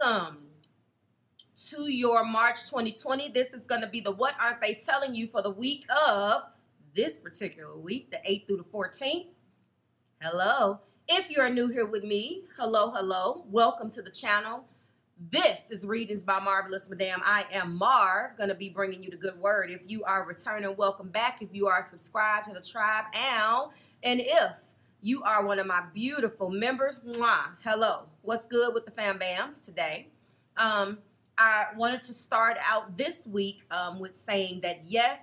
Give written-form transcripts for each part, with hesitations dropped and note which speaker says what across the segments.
Speaker 1: welcome to your March 2020. This is going to be the What Aren't They Telling You for the week of this particular week, the 8th through the 14th. Hello. If you're new here with me, hello, hello. Welcome to the channel. This is Readings by Marvelous Madame. I am Marve, going to be bringing you the good word. If you are returning, welcome back. If you are subscribed to the tribe, and if you are one of my beautiful members, mwah, hello. What's good with the fam bams today? I wanted to start out this week with saying that yes,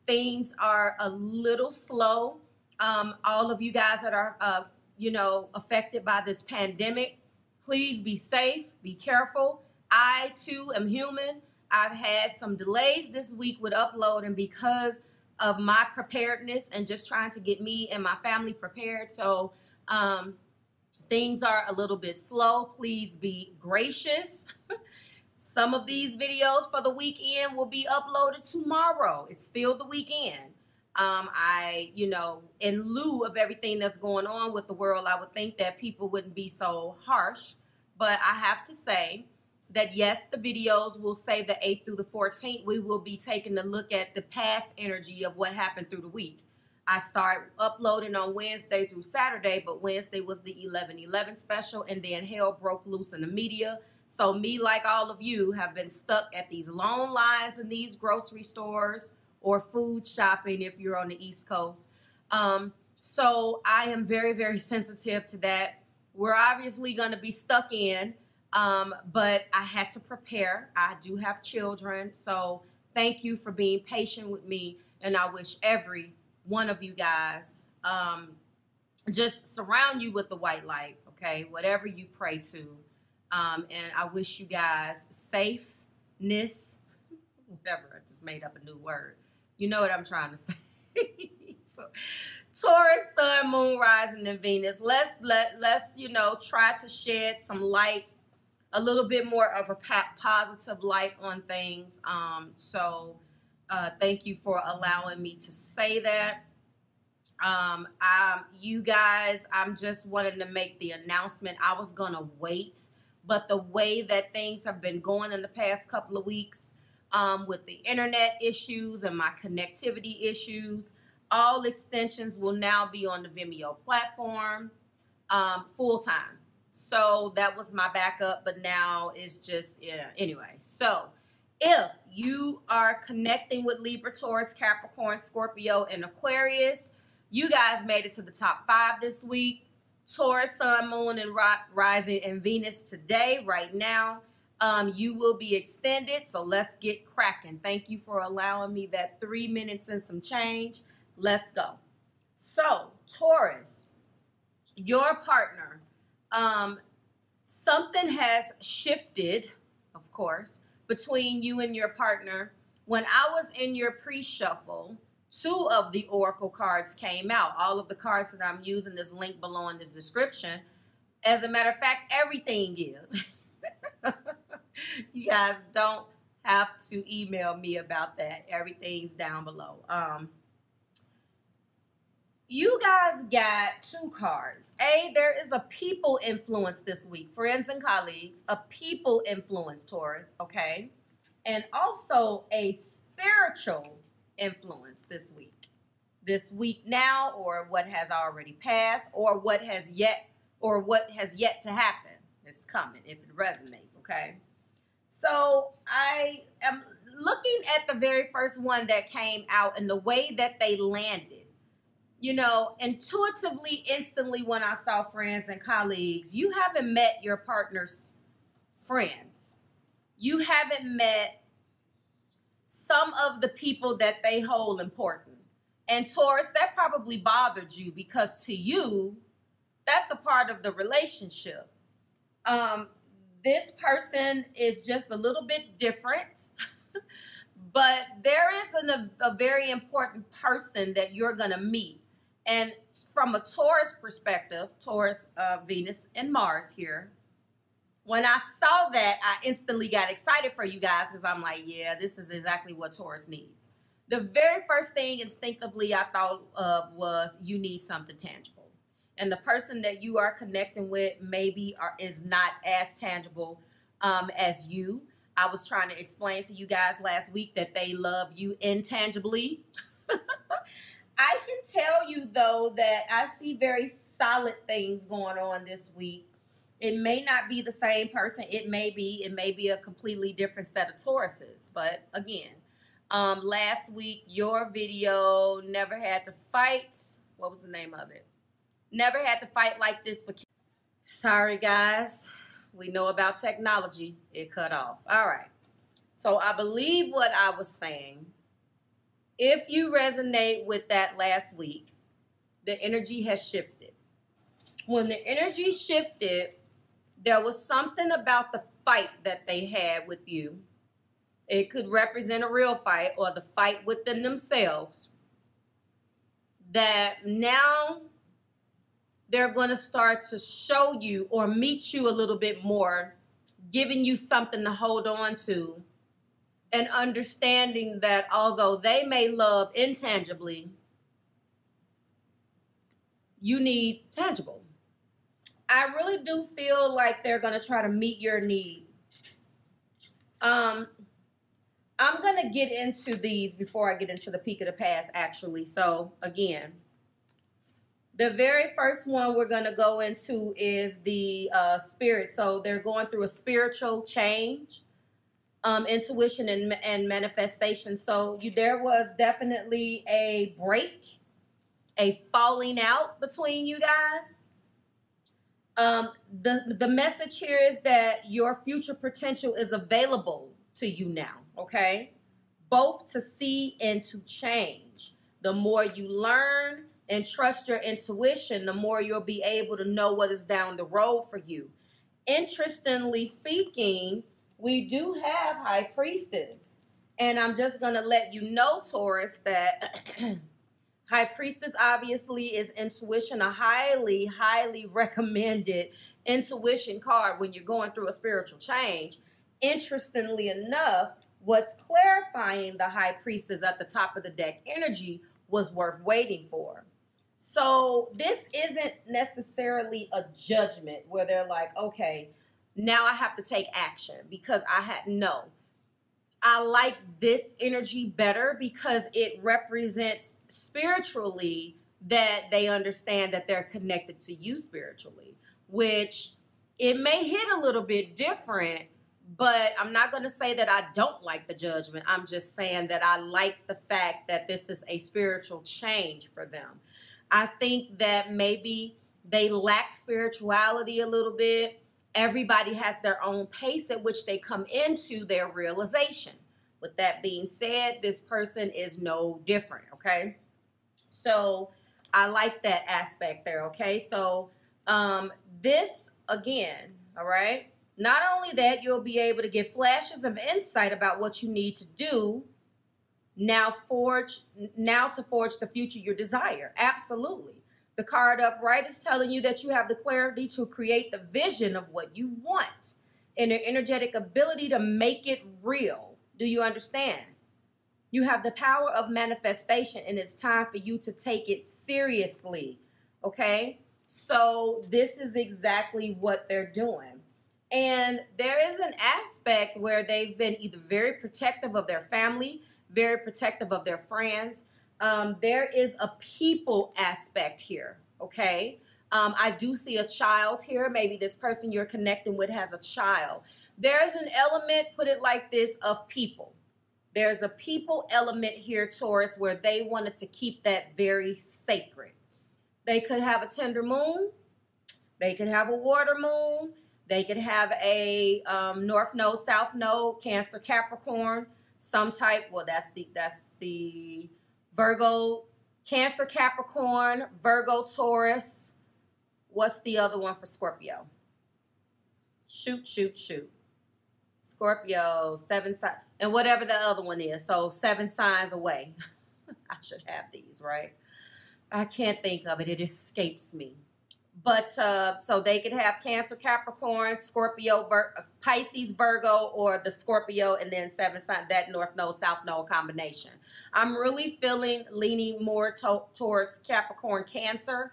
Speaker 1: things are a little slow. All of you guys that are, affected by this pandemic, please be safe, be careful. I too am human. I've had some delays this week with uploading because of my preparedness and just trying to get me and my family prepared. So things are a little bit slow. Please be gracious. Some of these videos for the weekend will be uploaded tomorrow. It's still the weekend. In lieu of everything that's going on with the world, I would think that people wouldn't be so harsh. But I have to say that, yes, the videos will say the 8th through the 14th. We will be taking a look at the past energy of what happened through the week. I start uploading on Wednesday through Saturday, but Wednesday was the 11/11 special, and then hell broke loose in the media. So me, like all of you, have been stuck at these long lines in these grocery stores or food shopping if you're on the East Coast. So I am very, very sensitive to that. We're obviously going to be stuck in, but I had to prepare. I do have children, so thank you for being patient with me, and I wish every one of you guys just surround you with the white light, okay? Whatever you pray to. And I wish you guys safeness, whatever. I just made up a new word. You know what I'm trying to say. So, Taurus, Sun, Moon, Rising, and Venus. Let's try to shed some light, a little bit more of a positive light on things. Thank you for allowing me to say that. You guys, I'm just wanting to make the announcement. I was gonna wait, but the way that things have been going in the past couple of weeks, with the internet issues and my connectivity issues, all extensions will now be on the Vimeo platform full time. So that was my backup, but now it's just, anyway. So if you are connecting with Libra, Taurus, Capricorn, Scorpio, and Aquarius, you guys made it to the top 5 this week. Taurus, Sun, Moon, and Rising, and Venus today, right now. You will be extended, so let's get cracking. Thank you for allowing me that 3 minutes and some change. Let's go. So, Taurus, your partner, something has shifted, of course, between you and your partner. When I was in your pre-shuffle, 2 of the oracle cards came out. All of the cards that I'm using is linked below in this description. As a matter of fact, everything is. You guys don't have to email me about that. Everything's down below. You guys got 2 cards. There is a people influence this week. Friends and colleagues. A people influence, Taurus, okay? And also a spiritual influence this week. This week now, or what has already passed, or what has yet to happen. It's coming if it resonates, okay? So I am looking at the very first one that came out and the way that they landed. Intuitively, instantly, when I saw friends and colleagues, you haven't met your partner's friends. You haven't met some of the people that they hold important. And Taurus, that probably bothered you because to you, that's a part of the relationship. This person is just a little bit different, but there is a very important person that you're going to meet. And from a Taurus perspective, Taurus, Venus, and Mars here, when I saw that, I instantly got excited for you guys because I'm like, yeah, this is exactly what Taurus needs. The very first thing instinctively I thought of was you need something tangible. And the person that you are connecting with maybe is not as tangible. as you. I was trying to explain to you guys last week that they love you intangibly. I can tell you, though, that I see very solid things going on this week. It may not be the same person. It may be a completely different set of Tauruses. But again, last week, your video, Never Had to Fight. What was the name of it? Never Had to Fight Like This. But sorry, guys. We know about technology. It cut off. All right. So I believe what I was saying. If you resonate with that last week, the energy has shifted. When the energy shifted, there was something about the fight that they had with you. It could represent a real fight or the fight within themselves. That now they're going to start to show you or meet you a little bit more, giving you something to hold on to, and understanding that although they may love intangibly, you need tangible. I really do feel like they're going to try to meet your need. I'm going to get into these before I get into the peak of the past, actually. So, again, the very first one we're going to go into is the spirit. So, they're going through a spiritual change, intuition, and manifestation. So, there was definitely a break, a falling out between you guys. The message here is that your future potential is available to you now, okay? Both to see and to change. The more you learn and trust your intuition, the more you'll be able to know what is down the road for you. Interestingly speaking, we do have High Priestess. And I'm just going to let you know, Taurus, that High Priestess obviously is intuition, a highly, highly recommended intuition card when you're going through a spiritual change. Interestingly enough, what's clarifying the High Priestess at the top of the deck energy was worth waiting for. So this isn't necessarily a judgment where they're like, okay, now I have to take action because no. I like this energy better because it represents spiritually that they understand that they're connected to you spiritually, which it may hit a little bit different, but I'm not going to say that I don't like the judgment. I'm just saying that I like the fact that this is a spiritual change for them. I think that maybe they lack spirituality a little bit. Everybody has their own pace at which they come into their realization. With that being said, this person is no different, okay? So I like that aspect there, okay? So this, again, all right? Not only that, you'll be able to get flashes of insight about what you need to do now to forge the future you desire. Absolutely. The card upright is telling you that you have the clarity to create the vision of what you want and the energetic ability to make it real. Do you understand? You have the power of manifestation, and it's time for you to take it seriously, okay? So this is exactly what they're doing. And there is an aspect where they've been either very protective of their family, very protective of their friends. There is a people aspect here, okay? I do see a child here. Maybe this person you're connecting with has a child. There's an element, put it like this, of people. There's a people element here, Taurus, where they wanted to keep that very sacred. They could have a tender moon. They could have a water moon. They could have a north node, south node, Cancer, Capricorn, some type. Well, that's the Virgo, Cancer, Capricorn, Virgo, Taurus. What's the other one for Scorpio? Shoot. Scorpio, 7 signs, and whatever the other one is. So 7 signs away. I should have these, right? I can't think of it. It escapes me. But so they could have Cancer, Capricorn, Scorpio, Pisces, Virgo, or the Scorpio, and then 7 signs, that north node, south node combination. I'm really leaning more towards Capricorn, Cancer.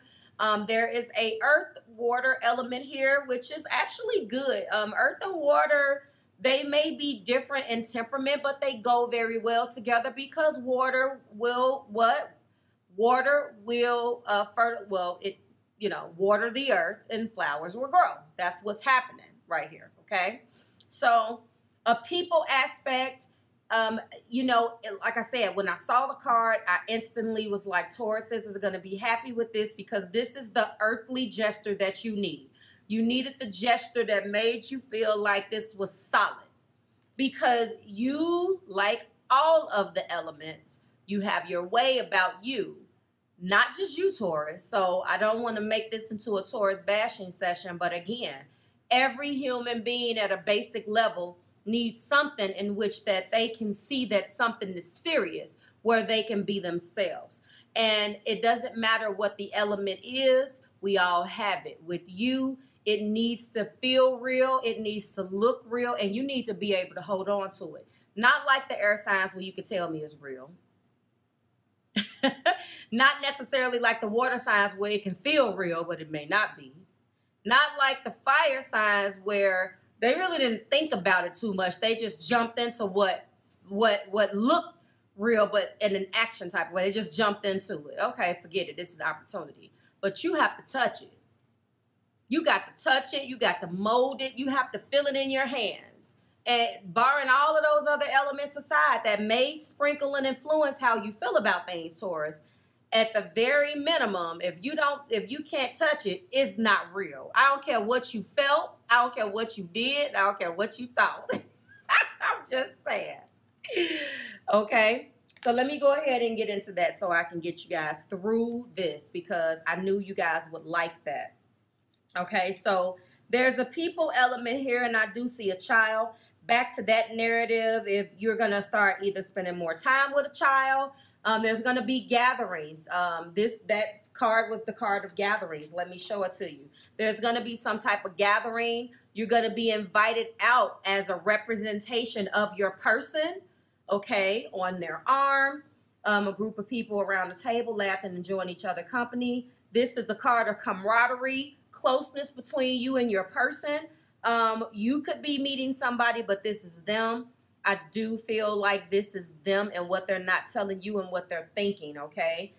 Speaker 1: There is a earth water element here, which is actually good. Earth and water, they may be different in temperament, but they go very well together because water will what? Water will water the earth and flowers will grow. That's what's happening right here, okay? So a people aspect, like I said, when I saw the card, I instantly was like, Taurus is going to be happy with this because this is the earthly gesture that you need. You needed the gesture that made you feel like this was solid because you, like all of the elements, you have your way about you. Not just you, Taurus. So I don't want to make this into a Taurus bashing session. But again, every human being at a basic level needs something in which that they can see that something is serious, where they can be themselves. And it doesn't matter what the element is. We all have it. With you, it needs to feel real. It needs to look real. And you need to be able to hold on to it. Not like the air signs where you can tell me it's real. Not necessarily like the water signs where it can feel real, but it may not be. Not like the fire signs where they really didn't think about it too much. They just jumped into what looked real, but in an action type of way. They just jumped into it. Okay, forget it. This is an opportunity. But you have to touch it. You got to touch it. You got to mold it. You have to feel it in your hands. And barring all of those other elements aside that may sprinkle and influence how you feel about things, Taurus, at the very minimum, if you can't touch it, it's not real. I don't care what you felt. I don't care what you did. I don't care what you thought. I'm just saying. Okay. So let me go ahead and get into that so I can get you guys through this because I knew you guys would like that. Okay. So there's a people element here and I do see a child. Back to that narrative, if you're going to start either spending more time with a child, there's going to be gatherings. That card was the card of gatherings. Let me show it to you. There's going to be some type of gathering. You're going to be invited out as a representation of your person, okay, on their arm. A group of people around the table laughing and enjoying each other's company. This is a card of camaraderie, closeness between you and your person. You could be meeting somebody, but this is them. I do feel like this is them and what they're not telling you and what they're thinking, okay?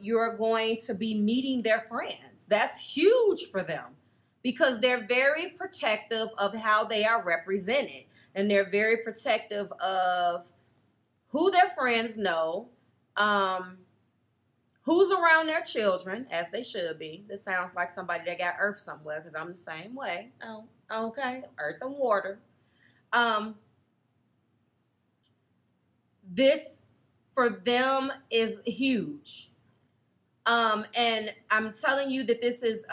Speaker 1: You're going to be meeting their friends. That's huge for them because they're very protective of how they are represented. And they're very protective of who their friends know, who's around their children, as they should be. This sounds like somebody that got earth somewhere because I'm the same way. Oh, okay, earth and water. This for them is huge. And I'm telling you that this is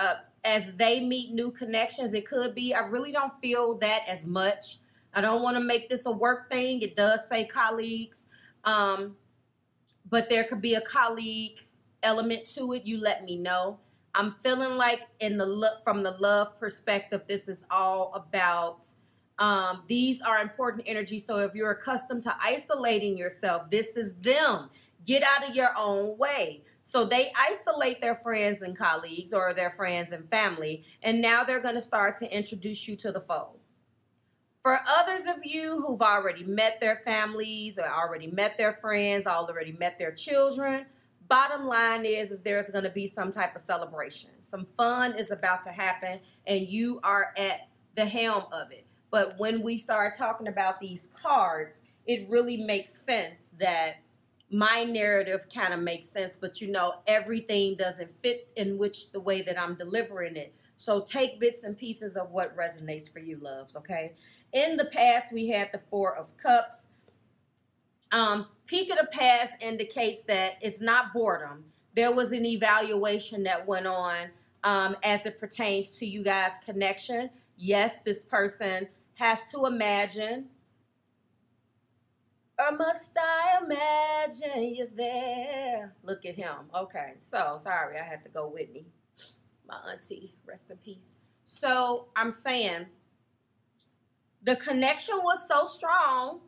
Speaker 1: as they meet new connections, it could be. I really don't feel that as much. I don't want to make this a work thing. It does say colleagues. But there could be a colleague element to it. You let me know. I'm feeling like from the love perspective, this is all about these are important energies. So if you're accustomed to isolating yourself, this is them. Get out of your own way. So they isolate their friends and colleagues or their friends and family. And now they're going to start to introduce you to the fold. For others of you who've already met their families or already met their friends, already met their children, bottom line is there's going to be some type of celebration. Some fun is about to happen and you are at the helm of it. But when we start talking about these cards, it really makes sense that my narrative kind of makes sense. But, you know, everything doesn't fit in the way that I'm delivering it. So take bits and pieces of what resonates for you, loves, okay? In the past, we had the Four of Cups. Peak of the past indicates that it's not boredom. There was an evaluation that went on as it pertains to you guys' connection. Yes, this person has to imagine. Or must I imagine you there? Look at him. Okay, so sorry, I had to go Whitney. My auntie, rest in peace. So I'm saying the connection was so strong.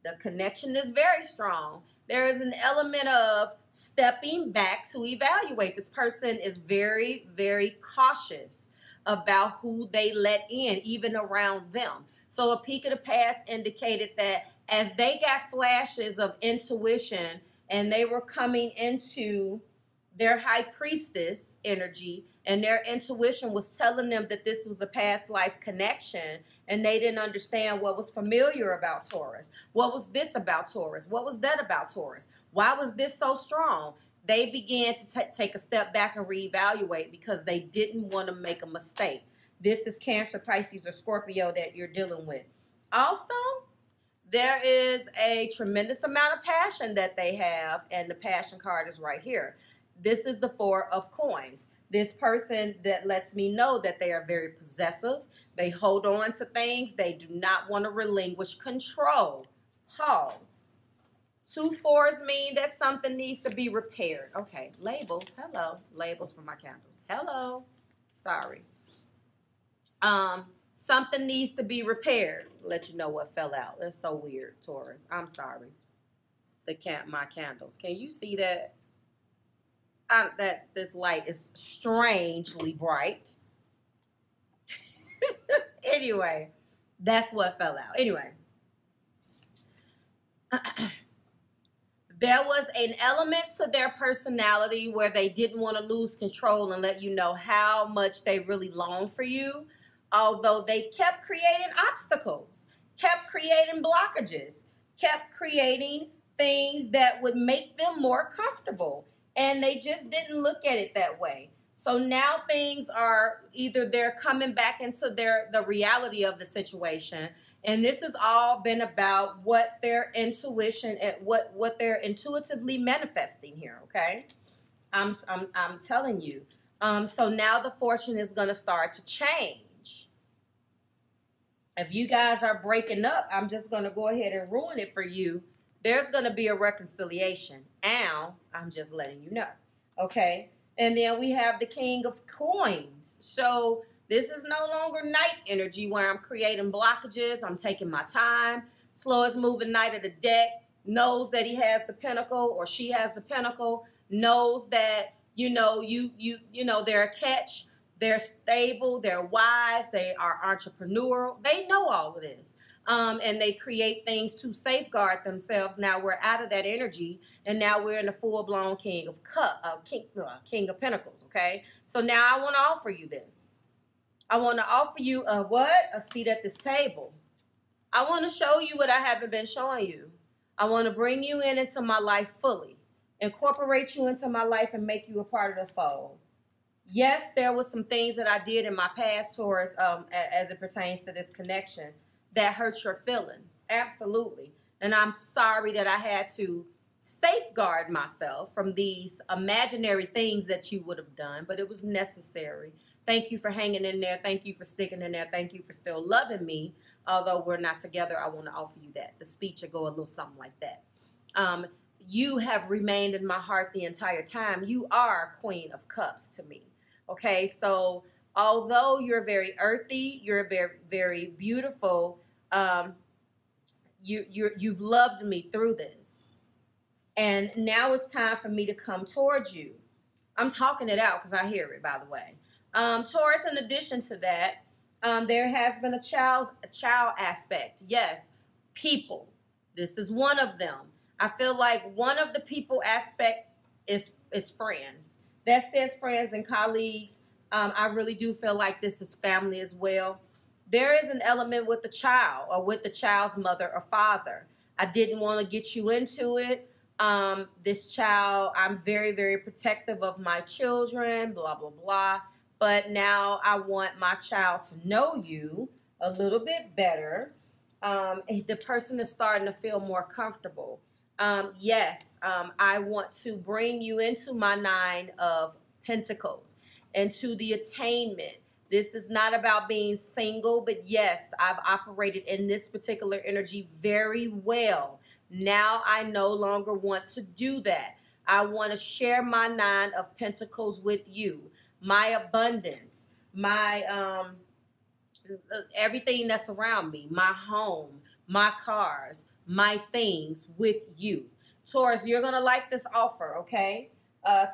Speaker 1: The connection is very strong. There is an element of stepping back to evaluate. This person is very, very cautious about who they let in, even around them. So a peek of the past indicated that as they got flashes of intuition and they were coming into their high priestess energy, and their intuition was telling them that this was a past life connection, and they didn't understand what was familiar about Taurus. What was this about Taurus? What was that about Taurus? Why was this so strong? They began to take a step back and reevaluate because they didn't want to make a mistake. This is Cancer, Pisces, or Scorpio that you're dealing with. Also, there is a tremendous amount of passion that they have, and the passion card is right here. This is the Four of Coins. This person that lets me know that they are very possessive. They hold on to things. They do not want to relinquish control. Pause. 2 4s mean that something needs to be repaired. Okay, labels. Hello. Labels for my candles. Hello. Sorry. Something needs to be repaired. Let you know what fell out. That's so weird, Taurus. I'm sorry. My candles. Can you see that? That this light is strangely bright. Anyway, that's what fell out. Anyway, there was an element to their personality where they didn't want to lose control and let you know how much they really longed for you, although they kept creating obstacles, kept creating blockages, kept creating things that would make them more comfortable. And they just didn't look at it that way. So now things are either they're coming back into the reality of the situation. And this has all been about what their intuition and what they're intuitively manifesting here, okay? I'm telling you. So now the fortune is going to start to change. If you guys are breaking up, I'm just going to go ahead and ruin it for you. There's going to be a reconciliation. And I'm just letting you know. Okay. And then we have the King of Coins. So this is no longer night energy where I'm creating blockages. I'm taking my time. Slowest moving knight of the deck knows that he has the pentacle or she has the pentacle. Knows that, you know, they're a catch. They're stable. They're wise. They are entrepreneurial. They know all of this. And they create things to safeguard themselves. Now we're out of that energy, and now we're in the full-blown King of Pentacles, okay? So now I want to offer you this. I want to offer you a seat at this table. I want to show you what I haven't been showing you. I want to bring you into my life fully, incorporate you into my life, and make you a part of the fold. Yes, there was some things that I did in my past, Taurus, as it pertains to this connection, that hurt your feelings. Absolutely. And I'm sorry that I had to safeguard myself from these imaginary things that you would have done, but it was necessary. Thank you for hanging in there. Thank you for sticking in there. Thank you for still loving me. Although we're not together, I want to offer you that. The speech will go a little something like that. You have remained in my heart the entire time. You are Queen of Cups to me. Okay, so although you're very earthy, you're very, very beautiful, you've loved me through this. And now it's time for me to come towards you. I'm talking it out because I hear it, by the way. Taurus, in addition to that, there has been a child aspect. Yes, people. This is one of them. I feel like one of the people aspect is friends. That says friends and colleagues. I really do feel like this is family as well. There is an element with the child or with the child's mother or father. I didn't want to get you into it. This child, I'm very, very protective of my children, blah, blah, blah. But now I want my child to know you a little bit better. The person is starting to feel more comfortable. Yes, I want to bring you into my 9 of Pentacles, into the attainment. This is not about being single, but yes, I've operated in this particular energy very well. Now I no longer want to do that. I want to share my 9 of Pentacles with you. My abundance, my everything that's around me, my home, my cars, my things with you. Taurus, you're going to like this offer, okay?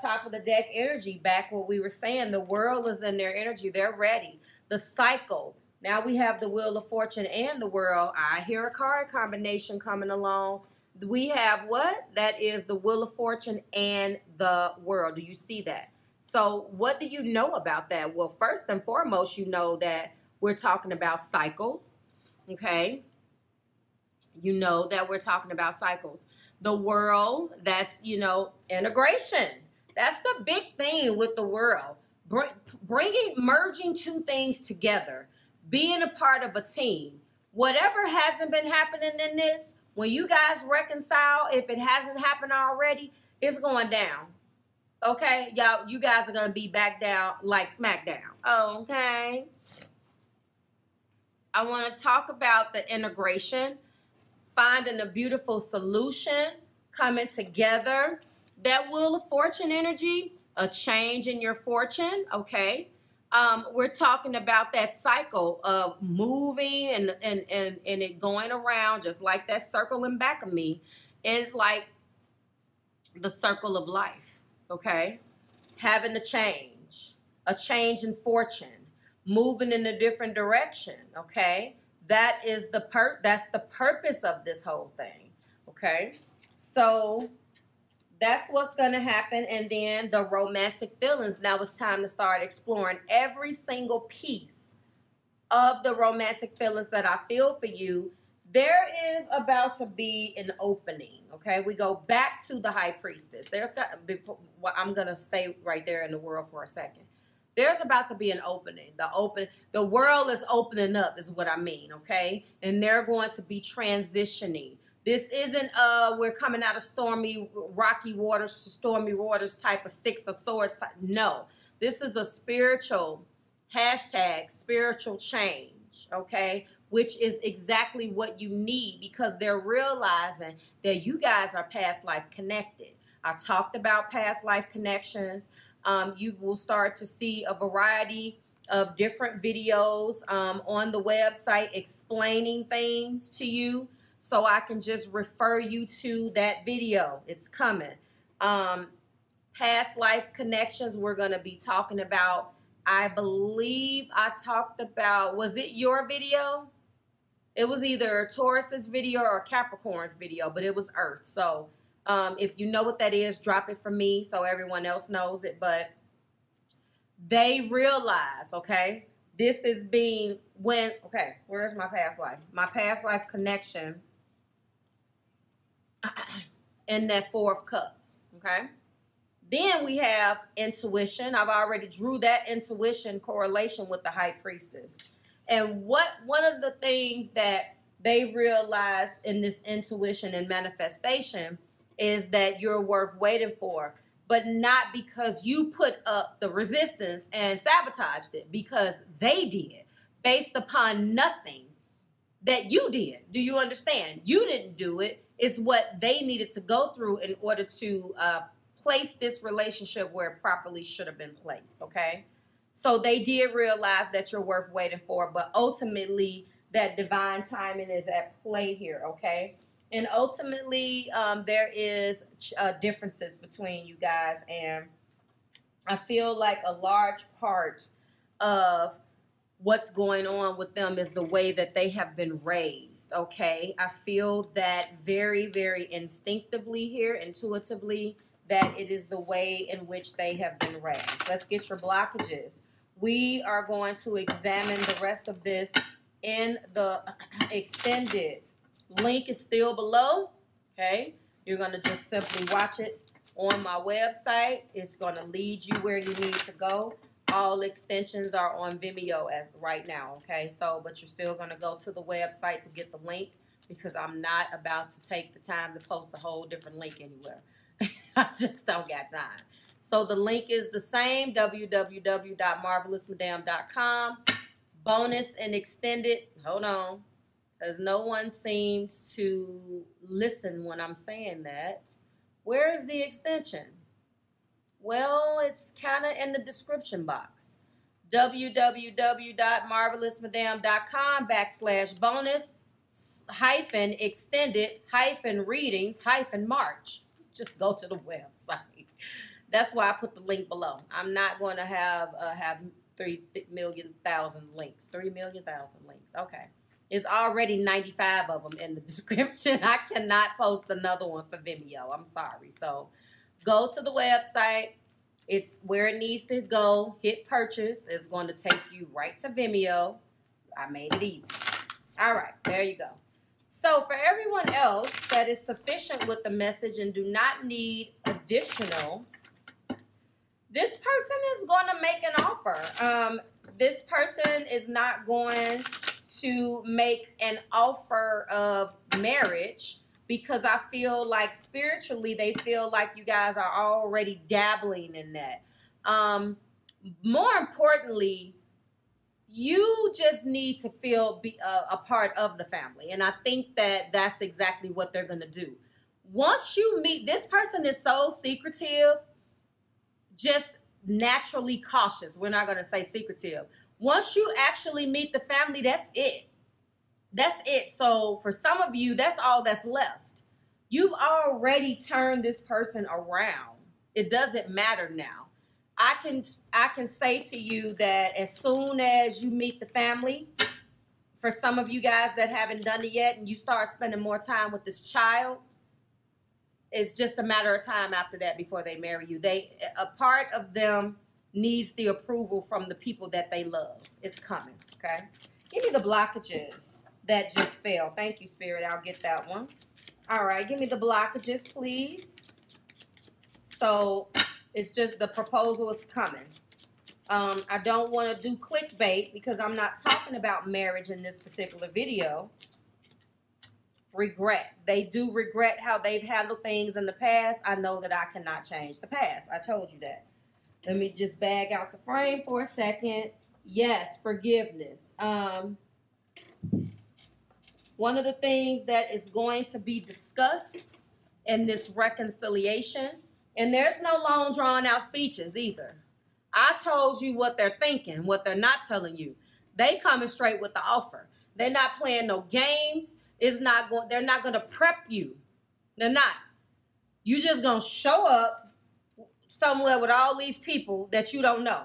Speaker 1: Top of the deck energy, back what we were saying. The world is in their energy. They're ready. The cycle. Now we have the Wheel of Fortune and the World. I hear a card combination coming along. We have what? That is the Wheel of Fortune and the World. Do you see that? So what do you know about that? Well, first and foremost, you know that we're talking about cycles, okay? You know that we're talking about cycles. The World, that's, you know, integration. That's the big thing with the World. Merging two things together, being a part of a team. Whatever hasn't been happening in this, when you guys reconcile, if it hasn't happened already, it's going down. Okay? Y'all, you guys are going to be back down like SmackDown. Okay? I want to talk about the integration, finding a beautiful solution, coming together. That Wheel of Fortune energy, a change in your fortune, okay? We're talking about that cycle of moving and it going around, just like that circle in back of me. It's like the circle of life, okay? Having a change in fortune, moving in a different direction, okay? That's the purpose of this whole thing, okay? So that's what's going to happen. And then the romantic feelings. Now it's time to start exploring every single piece of the romantic feelings that I feel for you. There is about to be an opening. Okay, we go back to the High Priestess. I'm going to stay right there in the World for a second. There's about to be an opening. The world is opening up is what I mean, okay? And they're going to be transitioning. This isn't we're coming out of stormy, rocky waters to stormy waters type of Six of Swords type. No, this is a spiritual spiritual change, okay? Which is exactly what you need, because they're realizing that you guys are past life connected. I talked about past life connections. You will start to see a variety of different videos on the website explaining things to you. So I can just refer you to that video. It's coming. Past life connections, we're going to be talking about. I believe I talked about, was it your video? It was either Taurus's video or Capricorn's video, but it was Earth. So if you know what that is, drop it for me so everyone else knows it. But they realize, okay, this is being okay, where's my past life? My past life connection in that Four of Cups, okay? Then we have intuition. I've already drew that intuition correlation with the High Priestess. And one of the things that they realize in this intuition and manifestation is that you're worth waiting for, but not because you put up the resistance and sabotaged it, because they did, based upon nothing that you did. Do you understand? You didn't do it. It's what they needed to go through in order to place this relationship where it properly should have been placed, okay? So they did realize that you're worth waiting for, but ultimately that divine timing is at play here, okay? And ultimately there is differences between you guys, and I feel like a large part of what's going on with them is the way that they have been raised, okay? I feel that very, very instinctively here, intuitively, that it is the way in which they have been raised. Let's get your blockages. We are going to examine the rest of this in the extended. Link is still below, okay? You're going to just simply watch it on my website. It's going to lead you where you need to go. All extensions are on Vimeo as right now, okay? So, but you're still going to go to the website to get the link, because I'm not about to take the time to post a whole different link anywhere. I just don't got time. So the link is the same, www.marvelousmadame.com. Bonus and extended. Hold on, because no one seems to listen when I'm saying that. Where is the extension? Well, it's kind of in the description box. www.marvelousmadame.com/bonus. hyphen extended hyphen readings hyphen March. Just go to the website. That's why I put the link below. I'm not going to have 3 million links. 3 million links. Okay. It's already 95 of them in the description. I cannot post another one for Vimeo. I'm sorry. So go to the website. It's where it needs to go. Hit purchase. It's going to take you right to Vimeo. I made it easy. All right. There you go. So for everyone else that is sufficient with the message and do not need additional, this person is going to make an offer. This person is not going to make an offer of marriage because I feel like spiritually they feel like you guys are already dabbling in that. More importantly, you just need to feel a part of the family. And I think that that's exactly what they're going to do. Once you meet, this person is so secretive, just naturally cautious. We're not going to say secretive. Once you actually meet the family, that's it. That's it. So for some of you, that's all that's left. You've already turned this person around. It doesn't matter now. I can say to you that as soon as you meet the family, for some of you guys that haven't done it yet and you start spending more time with this child, it's just a matter of time after that before they marry you. A part of them needs the approval from the people that they love. It's coming, okay? Give me the blockages that just fell. Thank you, Spirit. I'll get that one. All right, give me the blockages, please. So it's just the proposal is coming. I don't want to do clickbait because I'm not talking about marriage in this particular video. Regret. They do regret how they've handled things in the past. I know that I cannot change the past. I told you that. Let me just bag out the frame for a second. Yes, forgiveness. One of the things that is going to be discussed in this reconciliation, and there's no long drawn out speeches either. I told you what they're thinking, what they're not telling you. They coming straight with the offer. They're not playing no games. They're not going to prep you. They're not. You just going to show up somewhere with all these people that you don't know.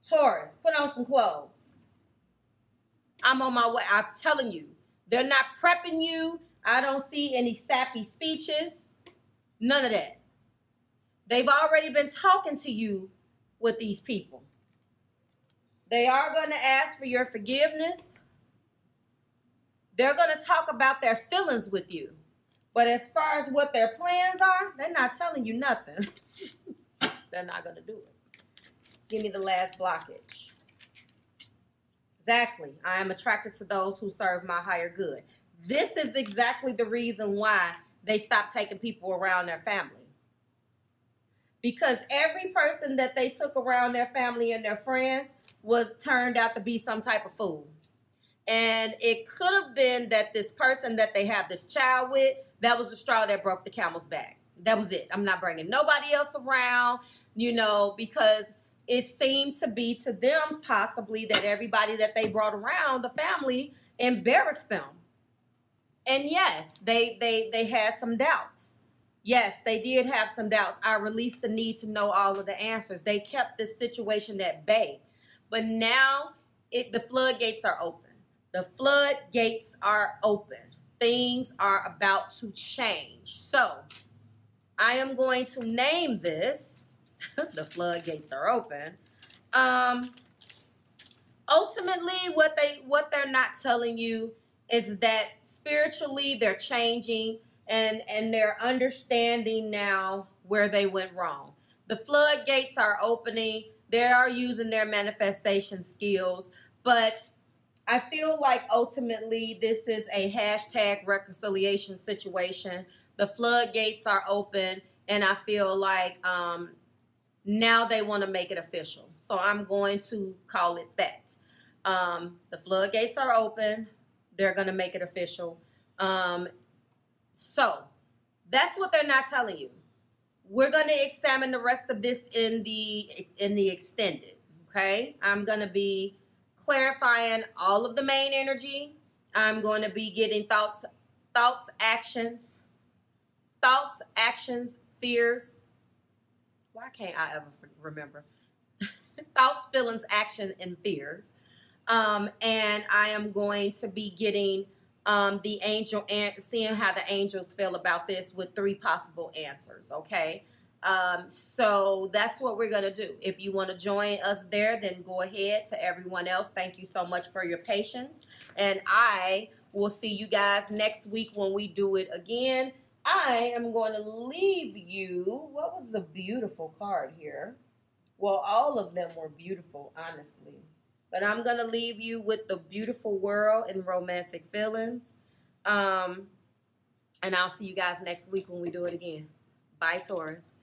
Speaker 1: Taurus, put on some clothes. I'm on my way. I'm telling you. They're not prepping you. I don't see any sappy speeches. None of that. They've already been talking to you with these people. They are going to ask for your forgiveness. They're going to talk about their feelings with you. But as far as what their plans are, they're not telling you nothing. They're not going to do it. Give me the last blockage. Exactly. I am attracted to those who serve my higher good. This is exactly the reason why they stopped taking people around their family. Because every person that they took around their family and their friends turned out to be some type of fool. And it could have been that this person that they have this child with, that was the straw that broke the camel's back. That was it. I'm not bringing nobody else around, because it seemed to be to them possibly that everybody that they brought around, the family, embarrassed them. And yes, they had some doubts. Yes, they did have some doubts. I released the need to know all of the answers. They kept this situation at bay. But now the floodgates are open. The floodgates are open. Things are about to change. So I am going to name this. The floodgates are open. Ultimately, what they're not telling you is that spiritually they're changing and they're understanding now where they went wrong. The floodgates are opening. They are using their manifestation skills, but I feel like ultimately this is a hashtag reconciliation situation. The floodgates are open, and I feel like now they want to make it official. So I'm going to call it that. The floodgates are open. They're going to make it official. So that's what they're not telling you. We're going to examine the rest of this in the extended. Okay. I'm going to be clarifying all of the main energy. I'm going to be getting thoughts, actions, fears. Why can't I ever remember? Thoughts, feelings, action, and fears. And I am going to be getting the angel, and seeing how the angels feel about this with 3 possible answers, okay? So that's what we're going to do. If you want to join us there, then go ahead. To everyone else, thank you so much for your patience. And I will see you guys next week when we do it again. I am going to leave you. What was the beautiful card here? Well, all of them were beautiful, honestly. But I'm going to leave you with the beautiful world and romantic feelings. And I'll see you guys next week when we do it again. Bye, Taurus.